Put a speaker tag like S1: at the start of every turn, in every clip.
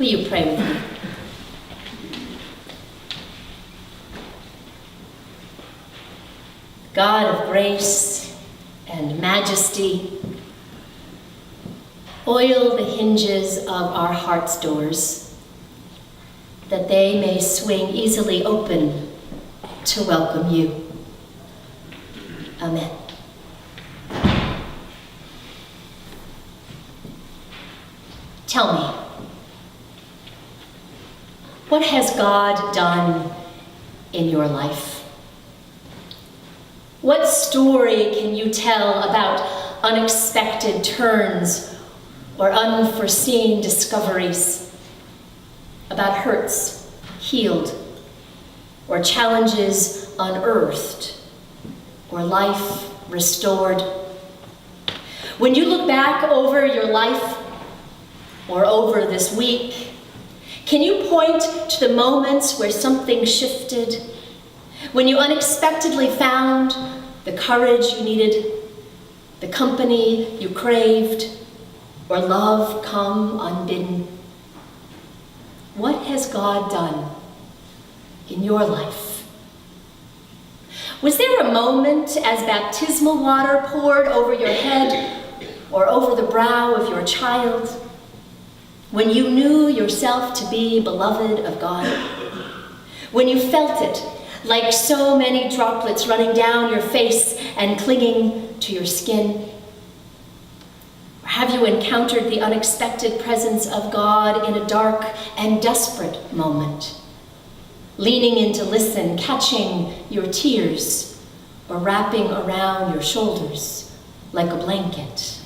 S1: Will you pray with me? God of grace and majesty, oil the hinges of our heart's doors, that they may swing easily open to welcome you. Amen. Tell me, what has God done in your life? What story can you tell about unexpected turns or unforeseen discoveries? About hurts healed, or challenges unearthed, or life restored? When you look back over your life or over this week, can you point to the moments where something shifted? When you unexpectedly found the courage you needed, the company you craved, or love come unbidden? What has God done in your life? Was there a moment as baptismal water poured over your head or over the brow of your child when you knew yourself to be beloved of God? When you felt it like so many droplets running down your face and clinging to your skin? Or have you encountered the unexpected presence of God in a dark and desperate moment, leaning in to listen, catching your tears, or wrapping around your shoulders like a blanket?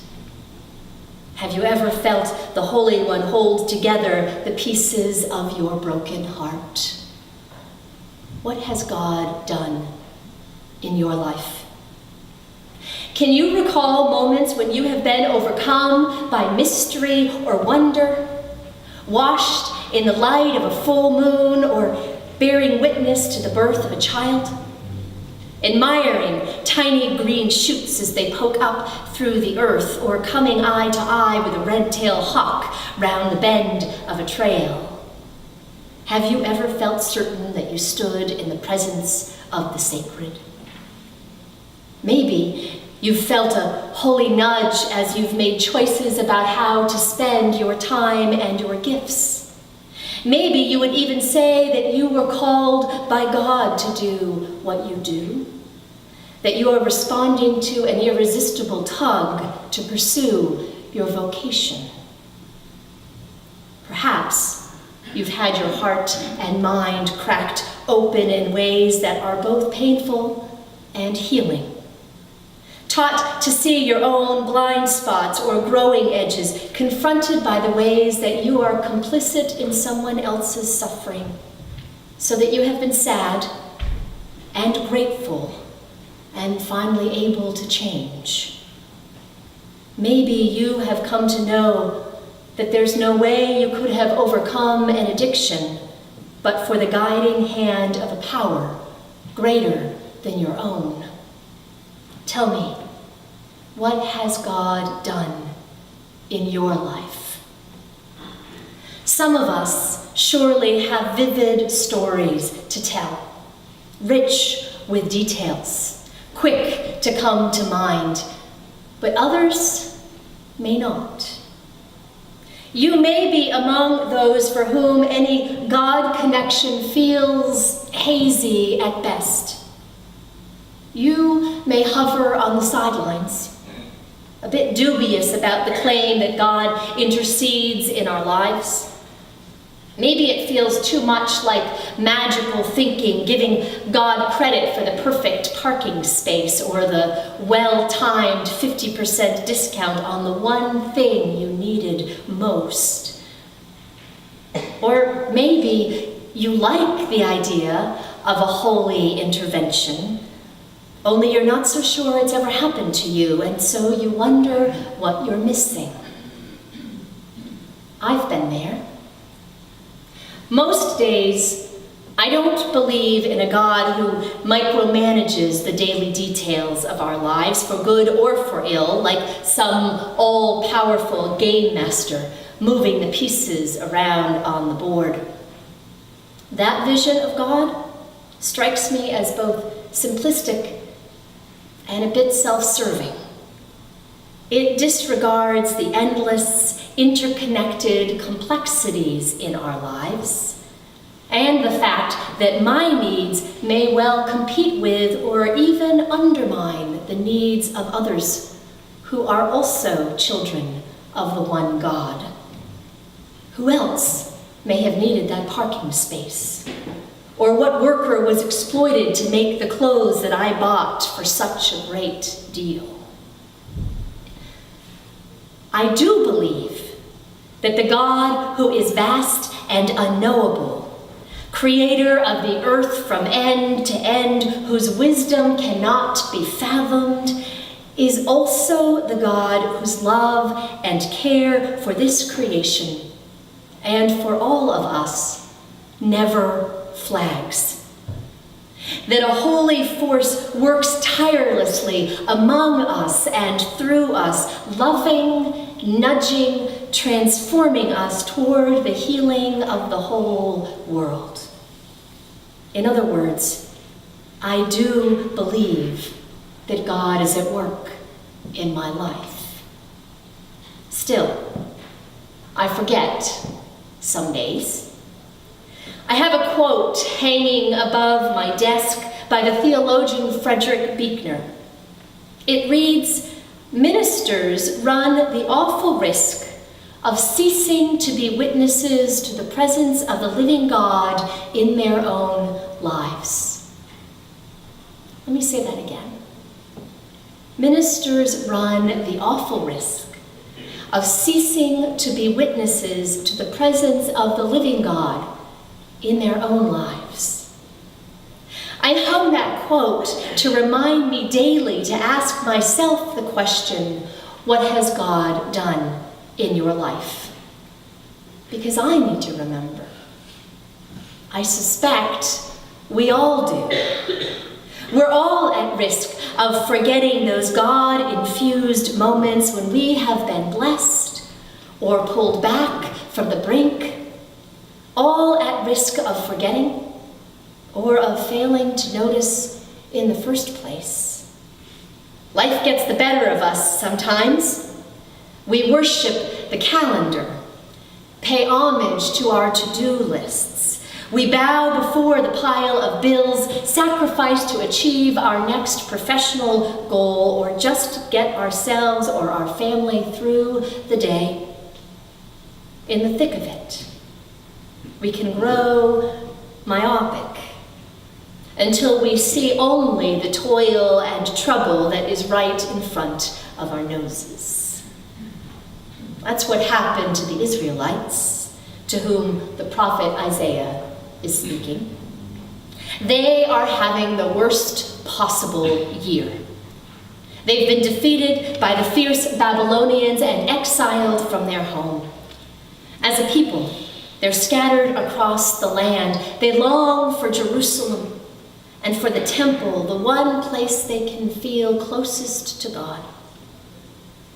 S1: Have you ever felt the Holy One hold together the pieces of your broken heart? What has God done in your life? Can you recall moments when you have been overcome by mystery or wonder, washed in the light of a full moon, or bearing witness to the birth of a child? Admiring tiny green shoots as they poke up through the earth, or coming eye to eye with a red-tailed hawk round the bend of a trail? Have you ever felt certain that you stood in the presence of the sacred? Maybe you've felt a holy nudge as you've made choices about how to spend your time and your gifts. Maybe you would even say that you were called by God to do what you do, that you are responding to an irresistible tug to pursue your vocation. Perhaps you've had your heart and mind cracked open in ways that are both painful and healing. Taught to see your own blind spots or growing edges, confronted by the ways that you are complicit in someone else's suffering, so that you have been sad and grateful and finally able to change. Maybe you have come to know that there's no way you could have overcome an addiction but for the guiding hand of a power greater than your own. Tell me, what has God done in your life? Some of us surely have vivid stories to tell, rich with details, quick to come to mind, but others may not. You may be among those for whom any God connection feels hazy at best. You may hover on the sidelines, a bit dubious about the claim that God intercedes in our lives. Maybe it feels too much like magical thinking, giving God credit for the perfect parking space or the well-timed 50% discount on the one thing you needed most. Or maybe you like the idea of a holy intervention, only you're not so sure it's ever happened to you, and so you wonder what you're missing. I've been there. Most days, I don't believe in a God who micromanages the daily details of our lives, for good or for ill, like some all-powerful game master moving the pieces around on the board. That vision of God strikes me as both simplistic and a bit self-serving. It disregards the endless, interconnected complexities in our lives and the fact that my needs may well compete with or even undermine the needs of others who are also children of the one God. Who else may have needed that parking space? Or what worker was exploited to make the clothes that I bought for such a great deal? I do believe that the God who is vast and unknowable, creator of the earth from end to end, whose wisdom cannot be fathomed, is also the God whose love and care for this creation and for all of us never flags. That a holy force works tirelessly among us and through us, loving, nudging, transforming us toward the healing of the whole world. In other words, I do believe that God is at work in my life. Still, I forget some days. I have a quote hanging above my desk by the theologian Frederick Buechner. It reads, "Ministers run the awful risk of ceasing to be witnesses to the presence of the living God in their own lives." Let me say that again. Ministers run the awful risk of ceasing to be witnesses to the presence of the living God in their own lives. I hung that quote to remind me daily to ask myself the question, what has God done in your life? Because I need to remember. I suspect we all do. We're all at risk of forgetting those God-infused moments when we have been blessed or pulled back from the brink, all at risk of forgetting or of failing to notice in the first place. Life gets the better of us sometimes. We worship the calendar, pay homage to our to-do lists. We bow before the pile of bills, sacrifice to achieve our next professional goal, or just get ourselves or our family through the day. In the thick of it, we can grow myopic until we see only the toil and trouble that is right in front of our noses. That's what happened to the Israelites, to whom the prophet Isaiah is speaking. They are having the worst possible year. They've been defeated by the fierce Babylonians and exiled from their home. As a people, they're scattered across the land. They long for Jerusalem and for the temple, the one place they can feel closest to God.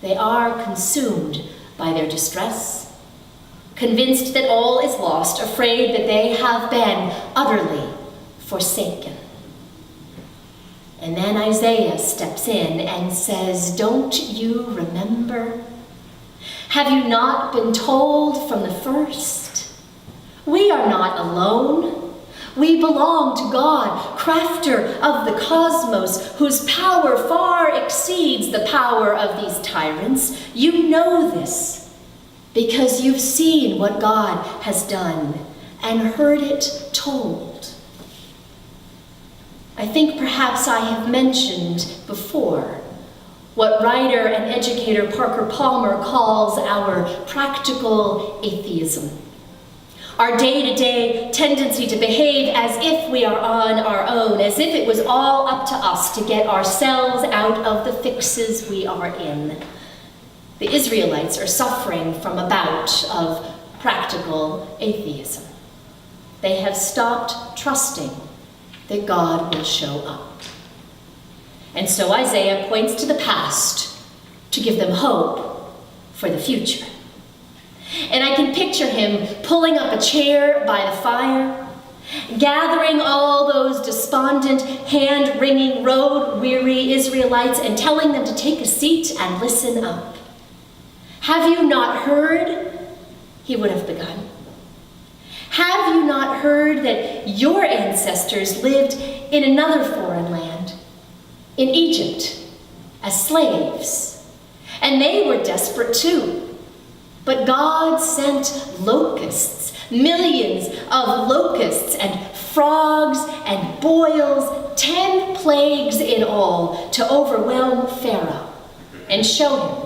S1: They are consumed by their distress, convinced that all is lost, afraid that they have been utterly forsaken. And then Isaiah steps in and says, "Don't you remember? Have you not been told from the first? We are not alone. We belong to God, crafter of the cosmos, whose power far exceeds the power of these tyrants. You know this, because you've seen what God has done and heard it told." I think perhaps I have mentioned before what writer and educator Parker Palmer calls our practical atheism. Our day-to-day tendency to behave as if we are on our own, as if it was all up to us to get ourselves out of the fixes we are in. The Israelites are suffering from a bout of practical atheism. They have stopped trusting that God will show up. And so Isaiah points to the past to give them hope for the future. And I can picture him pulling up a chair by the fire, gathering all those despondent, hand-wringing, road-weary Israelites and telling them to take a seat and listen up. "Have you not heard?" he would have begun. "Have you not heard that your ancestors lived in another foreign land, in Egypt, as slaves? And they were desperate too. But God sent locusts, millions of locusts and frogs and boils, 10 plagues in all, to overwhelm Pharaoh and show him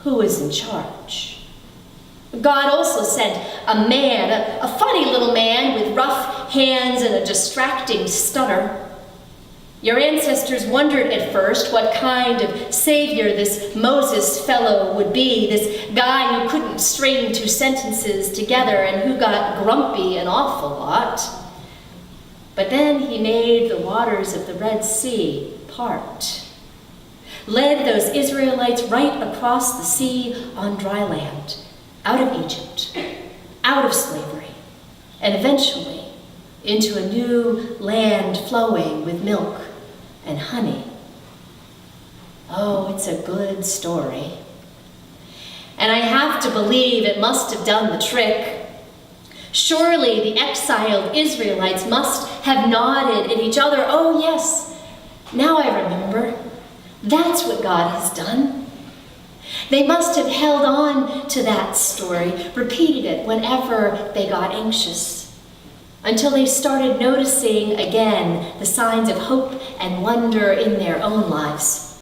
S1: who was in charge. God also sent a man, a funny little man with rough hands and a distracting stutter. Your ancestors wondered at first what kind of savior this Moses fellow would be, this guy who couldn't string 2 sentences together and who got grumpy an awful lot. But then he made the waters of the Red Sea part, led those Israelites right across the sea on dry land, out of Egypt, out of slavery, and eventually into a new land flowing with milk and honey. Oh, it's a good story. And I have to believe it must have done the trick. Surely the exiled Israelites must have nodded at each other. "Oh yes, now I remember. That's what God has done." They must have held on to that story, repeated it whenever they got anxious, until they started noticing again the signs of hope and wonder in their own lives.